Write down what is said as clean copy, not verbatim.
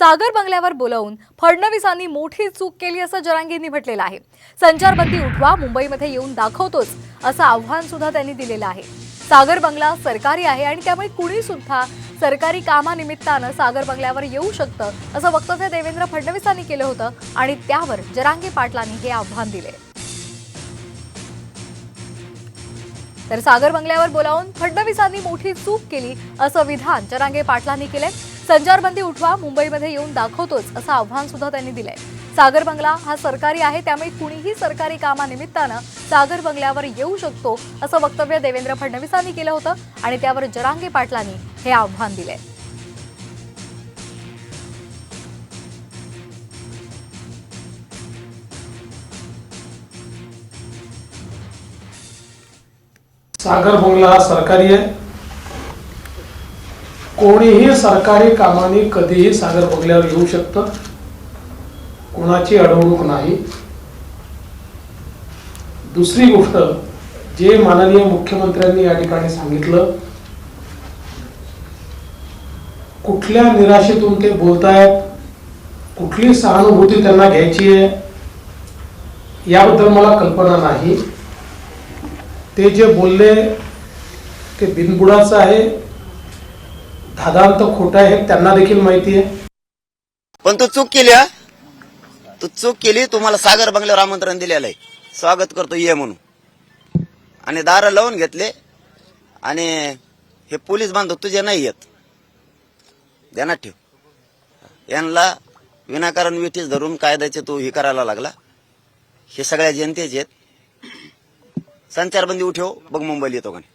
सागर बंगल्यावर बोलावून फडणवीसांनी मोठी चूक केली असं जरांगेंनी म्हटलेलं आहे। संचारबंदी उठवा, मुंबईमध्ये येऊन दाखवतोच असं आव्हान सुद्धा त्यांनी दिलेलं आहे। सागर बंगला सरकारी आहे आणि त्यामुळे कुणी सुद्धा सरकारी कामानिमित्तानं सागर बंगल्यावर येऊ शकतं असं वक्तव्य देवेंद्र फडणवीसांनी केलं होतं आणि त्यावर जरांगे पाटलांनी हे आव्हान दिले। तर सागर बंगल्यावर बोलावून फडणवीसांनी मोठी चूक केली असं विधान जरांगे पाटलांनी केलंय। संचारबंदी उठवा, मुंबईमध्ये येऊन दाखवतोच असं आव्हान सुद्धा त्यांनी दिलंय। सागर बंगला हा सरकारी आहे, त्यामुळे कुणीही सरकारी कामानिमित्तानं सागर बंगल्यावर येऊ शकतो असं वक्तव्य देवेंद्र फडणवीसांनी केलं होतं आणि त्यावर जरांगे पाटलांनी हे आव्हान दिलंय। सागर बंगला हा सरकारी आहे। कोणीही सरकारी कामाने कधीही सागर बंगल्यावर येऊ शकतं, कोणाची अडवणूक नाही। दुसरी गोष्ट, जे माननीय मुख्यमंत्र्यांनी या ठिकाणी सांगितलं, कुठल्या निराशेतून ते बोलतायत, कुठली सहानुभूती त्यांना घ्यायची आहे याबद्दल मला कल्पना नाही। ते जे बोलले ते बिनबुडाचं आहे, धादांत खोटं आहे, त्यांना देखील माहिती आहे। पण तू चूक केली, तू चूक केली। तुम्हाला सागर बंगल्यावर आमंत्रण दिलेलं आहे, स्वागत करतो ये म्हणून, आणि दार लावून घेतले। आणि हे पोलीस बांधव तुझे नाही येत, ध्यानात ठेव। यांना विनाकारण विठीस धरून कायद्याचे तू हे करायला लागला। हे सगळ्या जनतेचे आहेत। संचारबंदी उठव, बघ मुंबईला येतो का नाही।